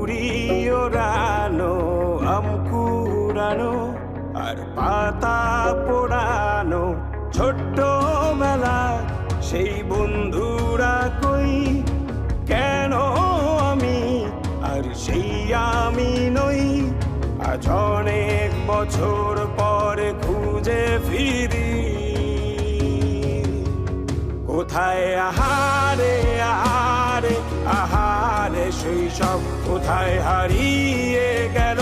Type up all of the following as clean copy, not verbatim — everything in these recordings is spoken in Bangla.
কুড়ি ওড়ানো, আম কুড়ানো আর পাতা পোড়ানো, ছোট্টবেলা সেই বন্ধুরা কই, কেন আমি আর সেই আমি নই। আজ অনেক বছর পরে খুঁজে ফিরি, কোথায় আহারে আহারে আহারে শৈশব, কোথায় হারিয়ে গেল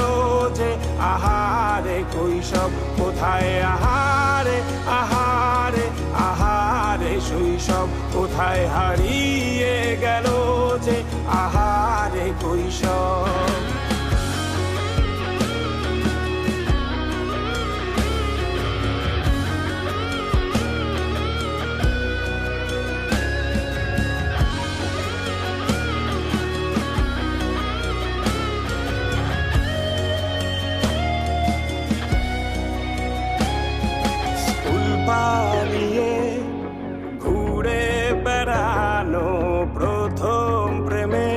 যে আহারে কৈশব, কোথায় আহারে আহারে আহারে শৈশব, কোথায় হারিয়ে গেল যে আহারে কৈশব। পালিয়ে ঘুরে বেড়ানো, প্রথম প্রেমে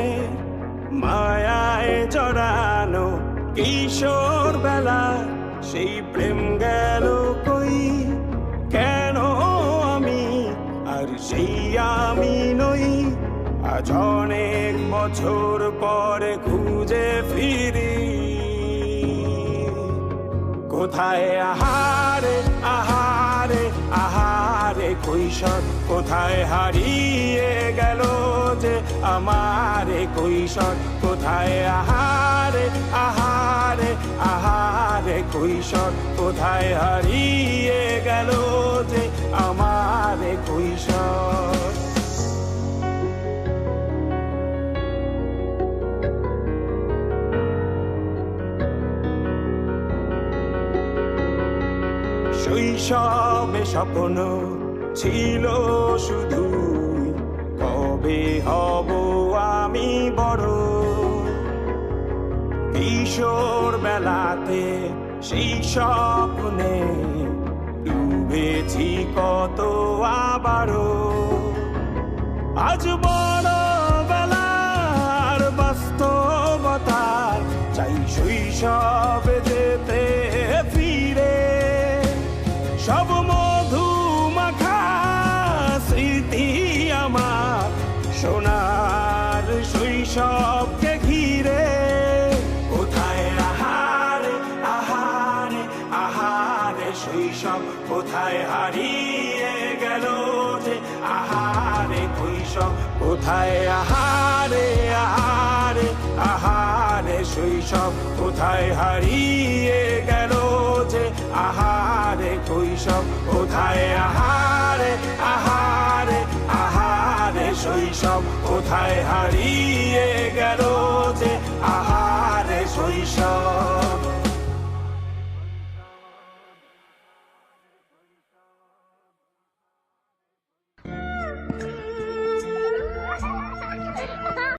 মায়ায় জড়ানো, কিশোর বেলা সেই প্রেম গেল কই, কেন আমি আর সেই আমি নই। আজ অনেক বছর পরে খুঁজে ফিরি, কোথায় আহারে আহারে আহারে কৈশোর, কোথায় হারিয়ে গেল যে আমারে কৈশোর, কোথায় আহারে আহারে আহারে কৈশোর, কোথায় হারিয়ে গেল যে আমারে কৈশোর। শৈশবে স্বপ্ন ছিল শুধু, কবে হব আমি বড়। কিশোর বেলাতে সেই স্বপ্নে ডুবেছি কত আবারও, আজ বড় বেলার বাস্তবতার চাই শৈশবে যেতে ফিরে। সব মধু মাখা স্মৃতি আমার সোনার শৈশবকে ঘিরে, কোথায় আহারে আহারে আহারে শৈশব, কোথায় হারিয়ে গেল যে আহারে কৈশব, কোথায় আহারে আহারে আহারে শৈশব, কোথায় হারিয়ে গেল যে আহারে কৈশব, কোথায় আহারে আহারে আহারে শৈশব, কোথায় হারিয়ে গেল যে আহারে শৈশব।